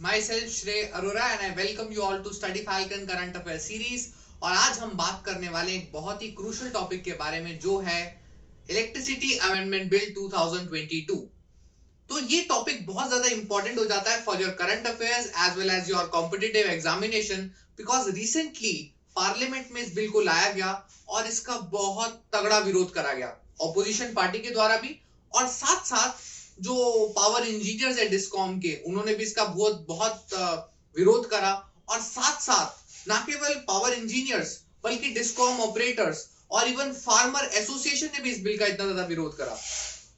myself Shrey Arora and I welcome you all to Study Falcon Current Affairs series। और आज हम बात करने वाले एक बहुत ही क्रूशियल टॉपिक के बारे में जो है इलेक्ट्रिसिटी अमेंडमेंट बिल 2022। तो ये टॉपिक बहुत ज्यादा इंपॉर्टेंट हो जाता है for your current affairs as well as your competitive examination, because recently parliament में इस बिल को लाया गया और इसका बहुत तगड़ा विरोध करा गया ऑपोजिशन पार्टी के द्वारा भी, और साथ साथ जो पावर इंजीनियर्स है डिस्कॉम के, उन्होंने भी इसका बहुत विरोध करा। और साथ साथ ना केवल पावर इंजीनियर्स बल्कि डिस्कॉम ऑपरेटर्स और इवन फार्मर एसोसिएशन ने भी इस बिल का इतना ज्यादा विरोध करा।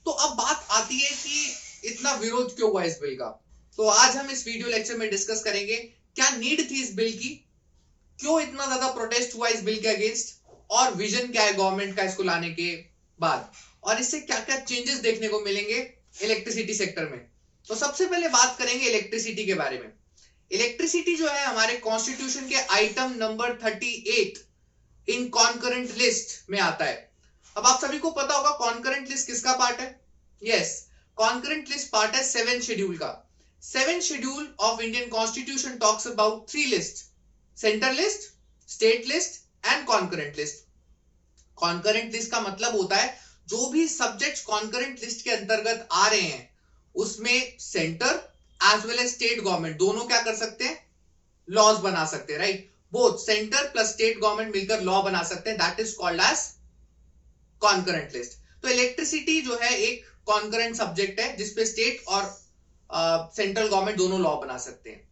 तो अब बात आती है कि इतना विरोध क्यों हुआ इस बिल का। तो आज हम इस वीडियो लेक्चर में डिस्कस करेंगे क्या नीड थी इस बिल की, क्यों इतना ज्यादा प्रोटेस्ट हुआ इस बिल के अगेंस्ट, और विजन क्या है गवर्नमेंट का इसको लाने के बाद, और इससे क्या क्या चेंजेस देखने को मिलेंगे इलेक्ट्रिसिटी सेक्टर में। तो सबसे पहले बात करेंगे इलेक्ट्रिसिटी के बारे में। इलेक्ट्रिसिटी जो है हमारे कॉन्स्टिट्यूशन के आइटम नंबर 38 इन कॉन्करेंट लिस्ट में आता है। अब आप सभी को पता होगा कॉन्करेंट लिस्ट किसका पार्ट है। यस, कॉन्करेंट लिस्ट पार्ट है 7 शेड्यूल का। 7 schedule of Indian constitution talks about 3 list, centre list, state list and concurrent list. Concurrent list का मतलब होता है जो भी सब्जेक्ट्स कॉन्करेंट लिस्ट के अंतर्गत आ रहे हैं उसमें centre as well as state government दोनों क्या कर सकते हैं, लॉज बना सकते हैं। Right, both centre plus state government मिलकर लॉ बना सकते हैं, that is called as concurrent list. तो इलेक्ट्रिसिटी जो है एक कॉन्करेंट सब्जेक्ट है जिसपे स्टेट और सेंट्रल गवर्नमेंट दोनों लॉ बना सकते हैं।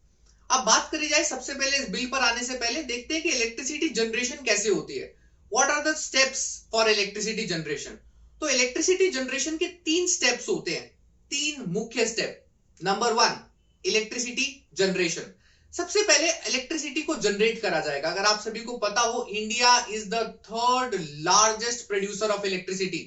अब बात करी जाए सबसे पहले इस बिल पर आने से पहले देखते हैं कि इलेक्ट्रिसिटी जनरेशन कैसे होती है, what are the steps for electricity generation. तो इलेक्ट्रिसिटी जनरेशन के 3 स्टेप्स होते हैं, 3 मुख्य स्टेप। Number 1 electricity generation. सबसे पहले इलेक्ट्रिसिटी को जनरेट करा जाएगा। अगर आप सभी को पता हो India is the 3rd largest producer of electricity.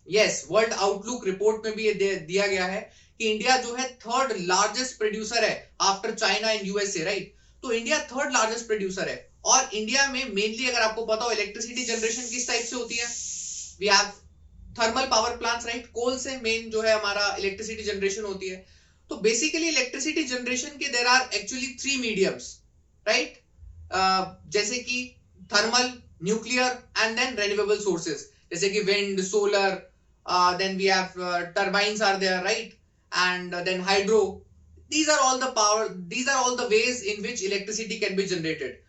Yes, world outlook report में भी ये दिया गया है कि इंडिया जो है 3rd लार्जेस्ट प्रोड्यूसर है after China and USA. Right, तो इंडिया 3rd लार्जेस्ट प्रोड्यूसर है। और इंडिया में मेनली अगर आपको पता हो इलेक्ट्रिसिटी जनरेशन किस टाइप से होती है, we have thermal power plants. Right, coal से मेन जो है हमारा इलेक्ट्रिसिटी जनरेशन होती है। तो बेसिकली इलेक्ट्रिसिटी जनरेशन के there are actually 3 mediums. Right, जैसे कि thermal, nuclear and then renewable sources जैसे कि wind, solar, then we have turbines are there. Right, and then hydro. these are all the power, these are all the ways in which electricity can be generated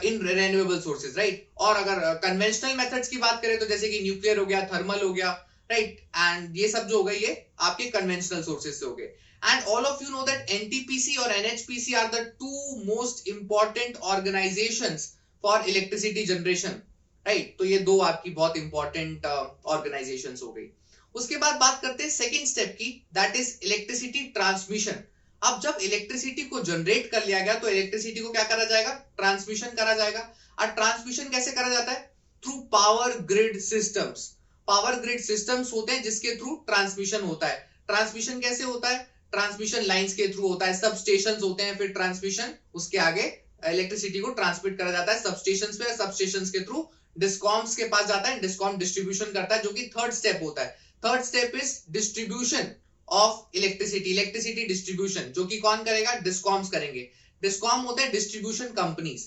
in renewable sources. Right, और अगर conventional methods की बात करें तो जैसे कि nuclear हो गया, थर्मल हो गया, राइट, एंड ये सब जो हो गए ये आपके कन्वेंशनल सोर्सेज से हो गए। And all of you know that NTPC और NHPC are the 2 most important organisations for electricity generation. Right, तो ये 2 आपकी बहुत इंपॉर्टेंट ऑर्गेनाइजेशंस हो गई। उसके बाद बात करते हैं सेकेंड स्टेप की, दैट इज इलेक्ट्रिसिटी ट्रांसमिशन। अब जब इलेक्ट्रिसिटी को जनरेट कर लिया गया तो इलेक्ट्रिसिटी को क्या करा जाएगा, ट्रांसमिशन करा जाएगा। और ट्रांसमिशन कैसे करा जाता है, through power grid systems. Power grid systems होते हैं जिसके थ्रू ट्रांसमिशन होता है। ट्रांसमिशन कैसे होता है, ट्रांसमिशन लाइंस के थ्रू होता है, सब स्टेशन होते हैं, फिर ट्रांसमिशन उसके आगे इलेक्ट्रिसिटी को ट्रांसमिट करा जाता है सब स्टेशन पे, सब स्टेशन के थ्रू डिस्कॉम्स के पास जाता है, डिस्कॉम डिस्ट्रीब्यूशन करता है, जो कि 3rd स्टेप होता है। 3rd step is distribution of electricity, electricity distribution, जो कि कौन करेगा, डिस्कॉम्स करेंगे। डिस्कॉम होते हैं डिस्ट्रीब्यूशन कंपनीज।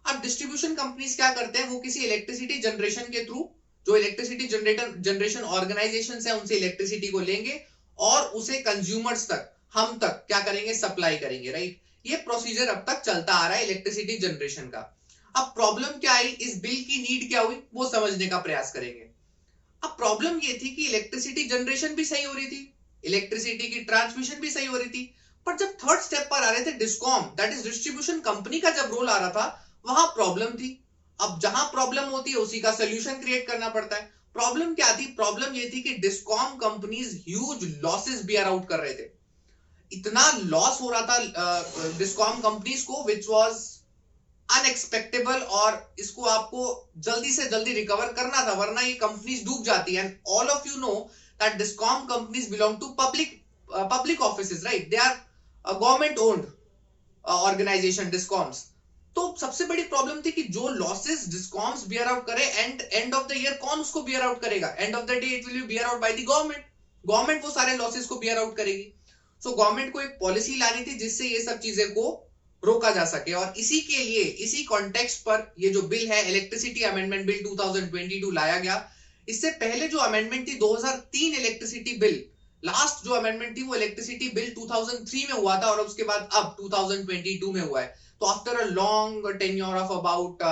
अब डिस्ट्रीब्यूशन कंपनीज क्या करते हैं, वो किसी इलेक्ट्रिसिटी जनरेशन के थ्रू जो इलेक्ट्रिसिटी जनरेशन ऑर्गेनाइजेशन है उनसे इलेक्ट्रिसिटी को लेंगे और उसे कंज्यूमर्स तक, हम तक क्या करेंगे, सप्लाई करेंगे। राइट, ये प्रोसीजर अब तक चलता आ रहा है इलेक्ट्रिसिटी जनरेशन का। अब प्रॉब्लम क्या आई, इस बिल की नीड क्या हुई, वो समझने का प्रयास करेंगे। अब प्रॉब्लम ये थी कि इलेक्ट्रिसिटी जनरेशन भी सही हो रही थी, इलेक्ट्रिसिटी की ट्रांसमिशन भी सही हो रही थी, पर जब 3rd स्टेप पर आ रहे थे discom, that is distribution company का जब रोल आ रहा था, वहां प्रॉब्लम थी। अब जहां प्रॉब्लम होती है उसी का सोल्यूशन क्रिएट करना पड़ता है। प्रॉब्लम क्या थी, प्रॉब्लम ये थी कि discom companies huge losses bear out कर रहे थे। इतना लॉस हो रहा था डिस्कॉम कंपनीज को विच वाज अनएक्सपेक्टेबल, और इसको आपको जल्दी से जल्दी रिकवर करना था वरना ये कंपनीज डूब जाती है। And all of you no that discom companies belong to public offices, right, they are government owned organization discoms। तो सबसे बड़ी प्रॉब्लम थी कि जो लॉसेस डिस्कॉम्स बियर आउट करे एंड ऑफ द ईयर कौन उसको बियर आउट करेगा, end of the day it will be beer out by the government. Government वो सारे लॉसेस को बियर आउट करेगी। सो गवर्नमेंट को एक पॉलिसी लानी थी जिससे ये सब चीजें को रोका जा सके, और इसी के लिए इसी कॉन्टेक्स्ट पर ये जो बिल है इलेक्ट्रिसिटी अमेंडमेंट बिल 2022 लाया गया। इससे पहले जो अमेंडमेंट थी 2003 इलेक्ट्रिसिटी बिल, लास्ट जो अमेंडमेंट थी वो इलेक्ट्रिसिटी बिल 2003 में हुआ था और उसके बाद अब 2022 में हुआ है। तो after a long tenure of about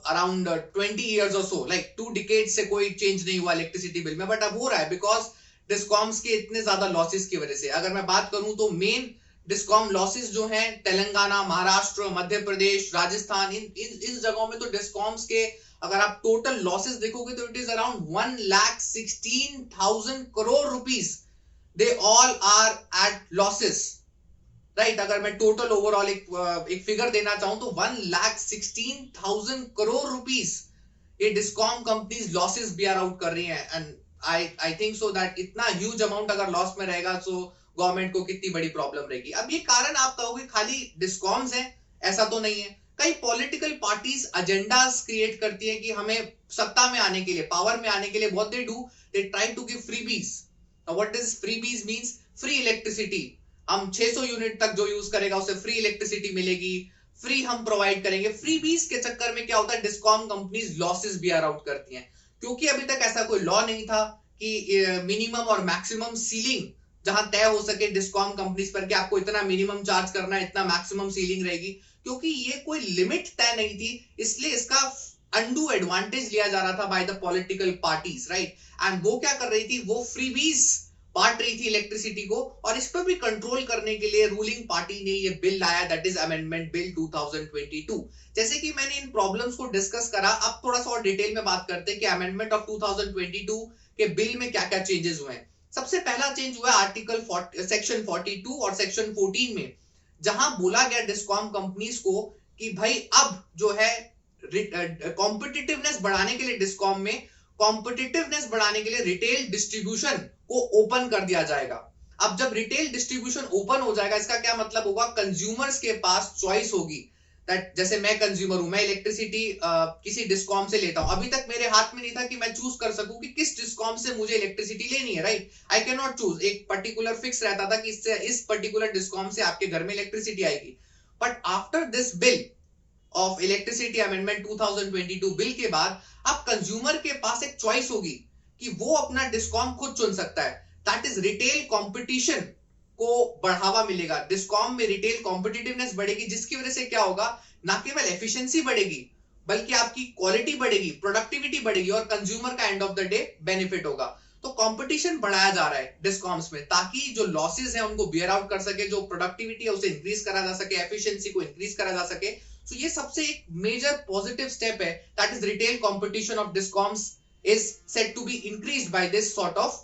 around 20 years और सो, लाइक 2 डिकेड से कोई चेंज नहीं हुआ इलेक्ट्रिसिटी बिल में, बट अब हो रहा है बिकॉज डिस्कॉम्स के इतने ज्यादा लॉसेस की वजह से। अगर मैं बात करूं तो मेन डिस्कॉम लॉसेस जो हैं तेलंगाना, महाराष्ट्र, मध्य प्रदेश, राजस्थान, इन जगहों में तो डिस्कॉम्स के अगर आप टोटल लॉसेस देखोगे तो it is around 1,16,000 crore rupees. They all are at losses, right. अगर मैं टोटल ओवरऑल एक फिगर देना चाहूं तो 1,16,000 करोड़ रुपीस ये discom companies losses bear out कर रही हैं। And I think so that इतना ह्यूज अमाउंट अगर लॉस में रहेगा तो गवर्नमेंट को कितनी बड़ी प्रॉब्लम रहेगी। अब ये कारण आप कहोगे खाली डिस्कॉम्स हैं, ऐसा तो नहीं है। कई पॉलिटिकल पार्टीज एजेंडास क्रिएट करती है कि हमें सत्ता में आने के लिए, पावर में आने के लिए, what they try to give freebies. What does freebies means? Free electricity. हम 600 यूनिट तक जो यूज करेगा उसे फ्री इलेक्ट्रिसिटी मिलेगी, फ्री हम प्रोवाइड करेंगे। फ्रीबीज के चक्कर में क्या होता है, discom companies losses bear out करती हैं, क्योंकि अभी तक ऐसा कोई लॉ नहीं था कि मिनिमम और मैक्सिमम सीलिंग जहां तय हो सके डिस्कॉम कंपनीज पर कि आपको इतना मिनिमम चार्ज करना है, इतना मैक्सिमम सीलिंग रहेगी। क्योंकि ये कोई लिमिट तय नहीं थी, इसलिए इसका अनडू एडवांटेज लिया जा रहा था by the political parties, right. And वो क्या कर रही थी, वो फ्रीबीज बांट रही थी इलेक्ट्रिसिटी को, और इस पर भी कंट्रोल करने के लिए रूलिंग पार्टी ने ये बिल लाया, दैट इज अमेंडमेंट बिल 2022। जैसे कि मैंने इन प्रॉब्लम्स को डिस्कस करा, अब थोड़ा सा और डिटेल में बात करते हैं कि अमेंडमेंट ऑफ 2022 के बिल में क्या क्या चेंजेस हुए हैं। सबसे पहला चेंज हुआ आर्टिकल सेक्शन 42 और सेक्शन 14 में, जहां बोला गया डिस्कॉम कंपनीज को कि भाई अब जो है कॉम्पिटिटिवनेस बढ़ाने के लिए डिस्कॉम में कॉम्पिटिटिवनेस बढ़ाने के लिए रिटेल डिस्ट्रीब्यूशन को ओपन कर दिया जाएगा। अब जब रिटेल डिस्ट्रीब्यूशन ओपन हो जाएगा, इसका क्या मतलब होगा, कंज्यूमर्स के पास चॉइस होगी। दैट जैसे मैं कंज्यूमर हूं, मैं इलेक्ट्रिसिटी किसी डिस्कॉम से लेता हूं, अभी तक मेरे हाथ में नहीं था कि मैं चूज कर सकूं कि किस डिस्कॉम से मुझे इलेक्ट्रिसिटी लेनी है, right. I can not choose, एक पर्टिकुलर फिक्स रहता था कि इससे इस पर्टिकुलर डिस्कॉम से आपके घर में इलेक्ट्रिसिटी आएगी। But after this bill of electricity amendment 2022 bill के बाद अब कंज्यूमर के पास एक चॉइस होगी कि वो अपना डिस्कॉम खुद चुन सकता है। दैट इज रिटेल कंपटीशन को बढ़ावा मिलेगा, डिस्कॉम में रिटेल कॉम्पिटिटिवनेस बढ़ेगी, जिसकी वजह से क्या होगा, ना केवल एफिशिएंसी बढ़ेगी बल्कि आपकी क्वालिटी बढ़ेगी, प्रोडक्टिविटी बढ़ेगी, और कंज्यूमर का end of the day benefit होगा। तो कंपटीशन बढ़ाया जा रहा है डिस्कॉम्स में, ताकि जो लॉसेस हैं उनको बियर आउट कर सके, जो प्रोडक्टिविटी है उसे इंक्रीज करा जा सके, एफिशिएंसी को इंक्रीज करा जा सके। सो ये सबसे एक मेजर पॉजिटिव स्टेप है, that is retail competition of discoms is said to be increased by this sort of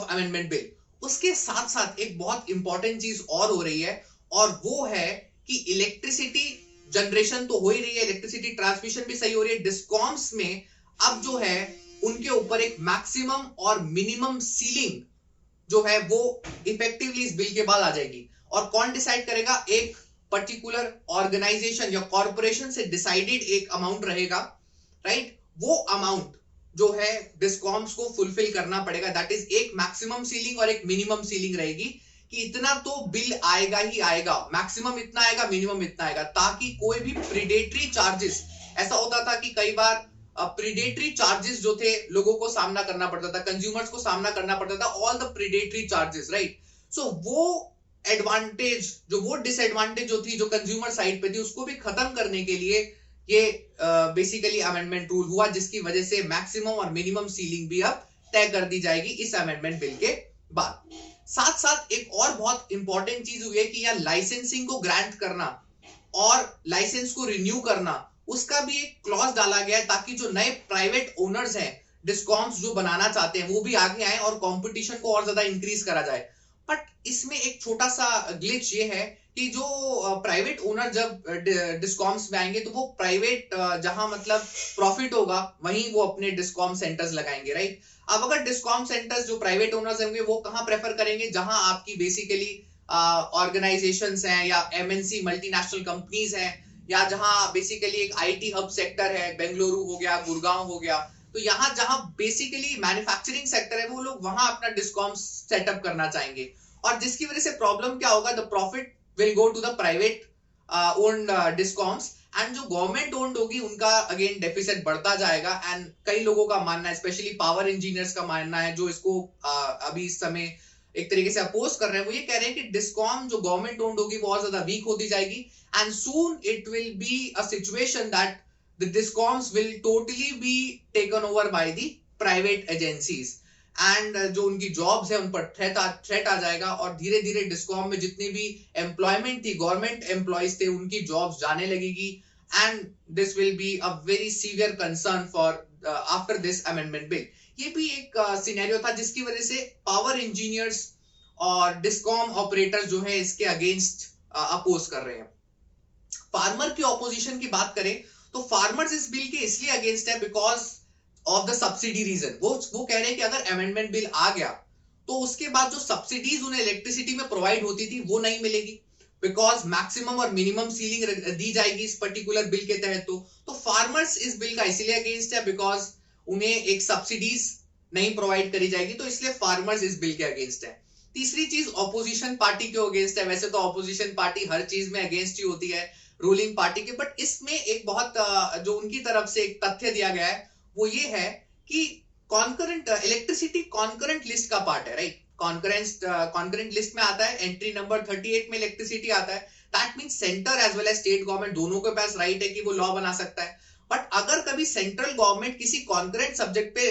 amendment bill। उसके साथ साथ एक बहुत इंपॉर्टेंट चीज और हो रही है, और वो है कि इलेक्ट्रिसिटी जनरेशन तो हो ही रही है, इलेक्ट्रिसिटी ट्रांसमिशन भी सही हो रही है। डिस्कॉम्स में अब जो है उनके ऊपर एक मैक्सिमम और मिनिमम सीलिंग जो है वो इफेक्टिवली इस बिल के बाद आ जाएगी। और कौन डिसाइड करेगा, एक पर्टिकुलर ऑर्गेनाइजेशन या कॉर्पोरेशन से डिसाइडेड एक अमाउंट रहेगा, राइट। वो अमाउंट जो है डिस्कॉम्स को फुलफिल करना पड़ेगा, दैट इज एक मैक्सिमम सीलिंग और एक मिनिमम सीलिंग रहेगी कि इतना तो बिल आएगा ही आएगा, मैक्सिमम इतना आएगा, मिनिमम इतना आएगा, ताकि कोई भी प्रीडेटरी चार्जेस, ऐसा होता था कि कई बार प्रीडेटरी चार्जेस जो थे लोगों को सामना करना पड़ता था, कंज्यूमर्स को सामना करना पड़ता था, all the predatory charges, right. So वो एडवांटेज जो वो डिसएडवांटेज जो थी, जो कंज्यूमर साइड पे थी, उसको भी खत्म करने के लिए ये बेसिकली अमेंडमेंट रूल हुआ, जिसकी वजह से मैक्सिमम और मिनिमम सीलिंग भी अब तय कर दी जाएगी इस अमेंडमेंट बिल के बाद। साथ साथ एक और बहुत इंपॉर्टेंट चीज हुई है कि यह लाइसेंसिंग को ग्रांट करना और लाइसेंस को रिन्यू करना, उसका भी एक क्लॉज डाला गया है, ताकि जो नए प्राइवेट ओनर्स हैं डिस्कॉम्स जो बनाना चाहते हैं वो भी आगे आए और कंपटीशन को और ज्यादा इंक्रीज करा जाए। बट इसमें एक छोटा सा ग्लिच ये है कि जो प्राइवेट ओनर जब डिस्कॉम्स में आएंगे तो वो प्राइवेट जहां मतलब प्रॉफिट होगा वहीं वो अपने डिस्कॉम सेंटर्स लगाएंगे, राइट। अब अगर डिस्कॉम सेंटर्स जो प्राइवेट ओनर्स होंगे वो कहां प्रेफर करेंगे, जहां आपकी बेसिकली ऑर्गेनाइजेशंस हैं या एमएनसी मल्टीनेशनल कंपनीज हैं, या जहां बेसिकली एक आईटी हब सेक्टर है, बेंगलुरु हो गया, गुड़गांव हो गया, तो तो यहाँ जहां बेसिकली मैन्युफैक्चरिंग सेक्टर है वो लोग वहां अपना डिस्कॉम सेटअप करना चाहेंगे, और जिसकी वजह से प्रॉब्लम क्या होगा, the profit will go to the private owned discoms, and जो गवर्नमेंट ओन्ड होगी उनका अगेन डेफिसिट बढ़ता जाएगा। एंड कई लोगों का मानना है, स्पेशली पावर इंजीनियर्स का मानना है जो इसको अभी इस समय एक तरीके से अपोज कर रहे हैं, वो ये कह रहे हैं कि डिस्कॉम जो गवर्नमेंट ओन्ड होगी वो और ज्यादा वीक होती जाएगी, and soon it will be a situation that the discoms will totally be taken over by the private agencies, and जो उनकी जॉब्स है उन पर थ्रेट आ जाएगा, और धीरे धीरे डिस्कॉम में जितनी भी एम्प्लॉयमेंट थी, गवर्नमेंट एम्प्लॉयज थे, उनकी जॉब्स जाने लगेगी, and this will be a very severe concern for after this amendment bill. ये भी एक सिनेरियो था जिसकी वजह से पावर इंजीनियर्स और डिस्कॉम ऑपरेटर्स जो है इसके अगेंस्ट अपोज कर रहे हैं। फार्मर की ऑपोजिशन की बात करें तो फार्मर्स इस बिल के इसलिए अगेंस्ट है because of the subsidy reason. वो कह रहे हैं कि अगर अमेंडमेंट बिल आ गया तो उसके बाद जो सब्सिडीज उन्हें इलेक्ट्रिसिटी में प्रोवाइड होती थी वो नहीं मिलेगी, बिकॉज मैक्सिमम और मिनिमम सीलिंग दी जाएगी इस पर्टिकुलर बिल के तहत। तो फार्मर्स इस बिल का इसलिए अगेंस्ट है बिकॉज उन्हें एक सब्सिडीज नहीं प्रोवाइड करी जाएगी, तो इसलिए फार्मर्स इस बिल के अगेंस्ट है। तीसरी चीज ऑपोजिशन पार्टी के अगेंस्ट है। वैसे तो ऑपोजिशन पार्टी हर चीज में अगेंस्ट ही होती है रूलिंग पार्टी के, बट इसमें एक बहुत जो उनकी तरफ से एक तथ्य दिया गया है वो ये है कि कॉन्करेंट इलेक्ट्रिसिटी कॉन्करेंट लिस्ट का पार्ट है, राइट। कॉन्करेंट लिस्ट में आता है, एंट्री नंबर 38 में इलेक्ट्रिसिटी आता है। That means centre as well as state government दोनों के पास राइट है कि वो लॉ बना सकता है। बट अगर कभी सेंट्रल गवर्नमेंट किसी कॉन्करेंट सब्जेक्ट पे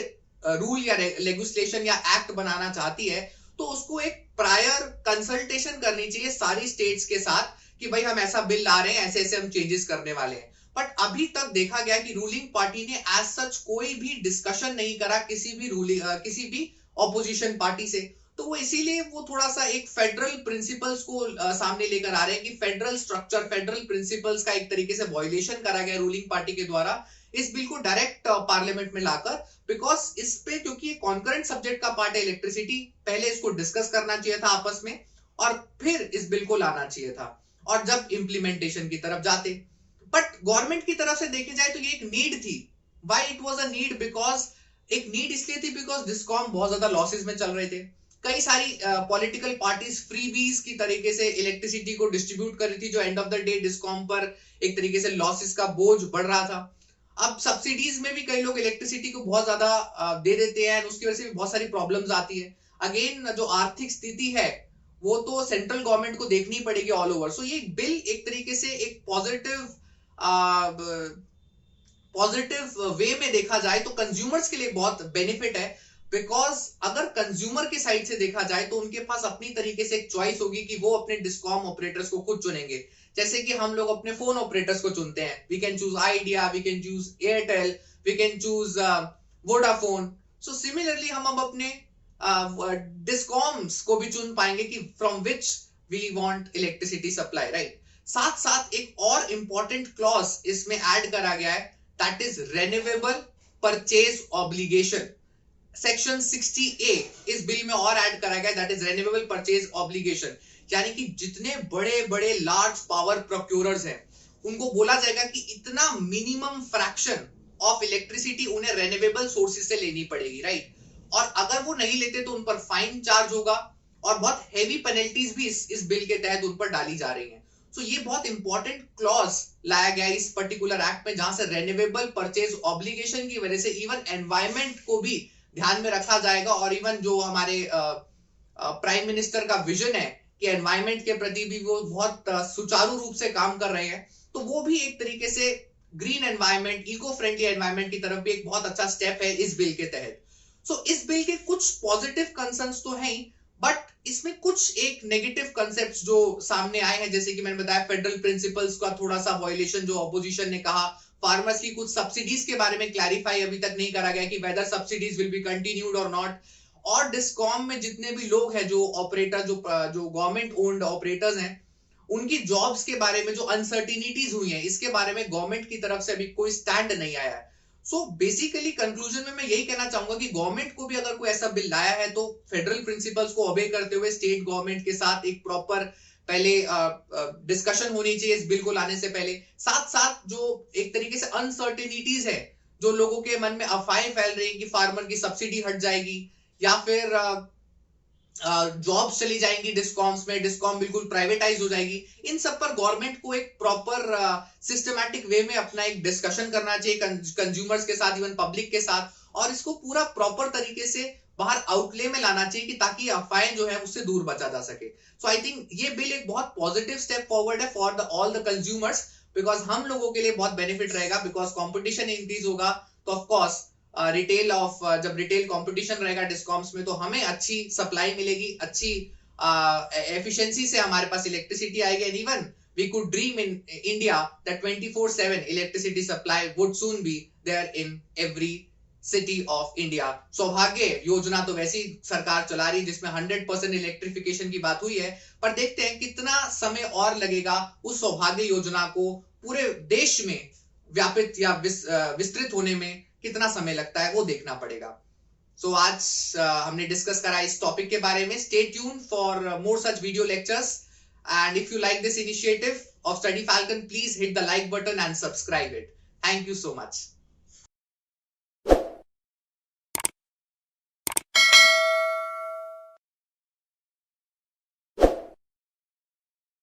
रूल या लेजिस्लेशन या एक्ट बनाना चाहती है तो उसको एक प्रायर कंसल्टेशन करनी चाहिए सारी स्टेट्स के साथ कि भाई हम ऐसा बिल ला रहे हैं, ऐसे ऐसे हम चेंजेस करने वाले हैं। बट अभी तक देखा गया कि रूलिंग पार्टी ने एज सच कोई भी डिस्कशन नहीं करा किसी भी ऑपोजिशन पार्टी से, तो वो इसीलिए वो थोड़ा सा एक फेडरल प्रिंसिपल्स को सामने लेकर आ रहे हैं कि फेडरल स्ट्रक्चर, फेडरल प्रिंसिपल्स का एक तरीके से वायलेशन करा गया रूलिंग पार्टी के द्वारा इस बिल को डायरेक्ट पार्लियामेंट में लाकर, बिकॉज इस पे क्योंकि कॉन्करेंट सब्जेक्ट का पार्ट है इलेक्ट्रिसिटी, पहले इसको डिस्कस करना चाहिए था आपस में और फिर इस बिल को लाना चाहिए था और जब इंप्लीमेंटेशन की तरफ जाते। बट गवर्नमेंट की तरफ से देखे जाए तो ये एक नीड थी। Why it was a need? Because एक नीड इसलिए थी बिकॉज डिस्कॉम बहुत ज्यादा लॉसेस में चल रहे थे। कई सारी पॉलिटिकल पार्टीज फ्रीबीज की तरीके से इलेक्ट्रिसिटी को डिस्ट्रीब्यूट कर रही थी, जो end of the day discom पर एक तरीके से लॉसेस का बोझ बढ़ रहा था। अब सब्सिडीज में भी कई लोग इलेक्ट्रिसिटी को बहुत ज्यादा दे देते हैं, उसकी वजह से भी बहुत सारी प्रॉब्लम्स आती है। अगेन जो आर्थिक स्थिति है वो तो सेंट्रल गवर्नमेंट को देखनी पड़ेगी ऑल ओवर। सो ये बिल एक तरीके से एक पॉजिटिव वे में देखा जाए तो कंज्यूमर्स के लिए बहुत बेनिफिट है, बिकॉज अगर कंज्यूमर के साइड से देखा जाए तो उनके पास अपनी तरीके से एक चॉइस होगी कि वो अपने डिस्कॉम ऑपरेटर्स को खुद चुनेंगे। जैसे कि हम लोग अपने फोन ऑपरेटर्स को चुनते हैं, we can choose Idea, we can choose Airtel, we can choose Vodafone. So similarly हम अब अपने डिस्कॉम्स को भी चुन पाएंगे कि from which we want electricity supply, right. साथ साथ एक और इंपॉर्टेंट क्लॉज इसमें ऐड करा गया है, that is renewable purchase obligation. Section 60A इस बिल में और ऐड करा गया, that is renewable purchase obligation. यानी कि जितने बड़े बड़े लार्ज पावर प्रोक्योरर्स हैं उनको बोला जाएगा कि इतना मिनिमम फ्रैक्शन ऑफ इलेक्ट्रिसिटी उन्हें रिन्यूएबल सोर्सेज से लेनी पड़ेगी, राइट। और अगर वो नहीं लेते तो उन पर फाइन चार्ज होगा और बहुत हेवी पेनल्टीज भी इस बिल के तहत उन पर डाली जा रही हैं। सो ये बहुत इंपॉर्टेंट क्लॉज लाया गया है इस पर्टिकुलर एक्ट में, जहां से रिन्यूएबल परचेज ऑब्लिगेशन की वजह से इवन एनवायरमेंट को भी ध्यान में रखा जाएगा, और इवन जो हमारे प्राइम मिनिस्टर का विजन है कि एनवायरनमेंट के प्रति भी वो बहुत सुचारू रूप से काम कर रहे हैं, तो वो भी एक तरीके से green environment, eco friendly environment की तरफ भी एक बहुत अच्छा स्टेप है इस बिल के तहत। सो इस बिल के कुछ पॉजिटिव कंसर्न्स तो हैं, बट इसमें कुछ एक नेगेटिव कंसेप्ट्स जो सामने आए हैं, जैसे कि मैंने बताया फेडरल प्रिंसिपल्स का थोड़ा सा वायलेशन जो ऑपोजिशन ने कहा, फार्मर्स की कुछ सब्सिडीज के बारे में क्लैरिफाई अभी तक नहीं करा गया कि whether subsidies will be continued और नॉट, और डिस्कॉम में जितने भी लोग हैं जो ऑपरेटर जो गवर्नमेंट ओन्ड ऑपरेटर्स हैं उनकी जॉब्स के बारे में जो अनसर्टिनिटीज हुई हैं इसके बारे में गवर्नमेंट की तरफ से अभी कोई स्टैंड नहीं आया है। सो बेसिकली कंक्लूजन में मैं यही कहना चाहूंगा कि गवर्नमेंट को भी अगर कोई ऐसा बिल लाया है तो फेडरल प्रिंसिपल्स को ओबे करते हुए स्टेट गवर्नमेंट के साथ एक प्रॉपर पहले डिस्कशन होनी चाहिए इस बिल को लाने से पहले। साथ साथ जो एक तरीके से अनसर्टेनिटीज है जो लोगों के मन में अफवाहें फैल रही है कि फार्मर की सब्सिडी हट जाएगी या फिर जॉब्स चली जाएंगी डिस्कॉम्स में, डिस्कॉम बिल्कुल प्राइवेटाइज हो जाएगी, इन सब पर गवर्नमेंट को एक प्रॉपर सिस्टमैटिक वे में अपना एक डिस्कशन करना चाहिए कंज्यूमर्स के साथ, इवन पब्लिक के साथ, और इसको पूरा प्रॉपर तरीके से बाहर आउटले में लाना चाहिए कि ताकि अफवाहें जो है उससे दूर बचा जा सके। सो आई थिंक ये बिल एक बहुत पॉजिटिव स्टेप फॉरवर्ड है for the all the consumers, because हम लोगों के लिए बहुत बेनिफिट रहेगा, बिकॉज कंपटीशन इंक्रीज होगा तो ऑफ कोर्स जब रिटेल कंपटीशन रहेगा डिस्कॉम्स में तो हमें अच्छी सप्लाई मिलेगी, अच्छी एफिशिएंसी से हमारे पास इलेक्ट्रिसिटी आएगी, and even we could dream in India that 24/7 electricity supply would soon be there in every city of India. सौभाग्य योजना तो वैसी सरकार चला रही जिसमें 100% इलेक्ट्रिफिकेशन की बात हुई है, पर देखते हैं कितना समय और लगेगा उस सौभाग्य योजना को पूरे देश में व्यापित या विस्तृत होने में कितना समय लगता है वो देखना पड़ेगा। सो आज हमने डिस्कस करा इस टॉपिक के बारे में। Stay tune for more such video lectures, and if you like this initiative of Study Falcon, please hit the like button and subscribe it. Thank you so much.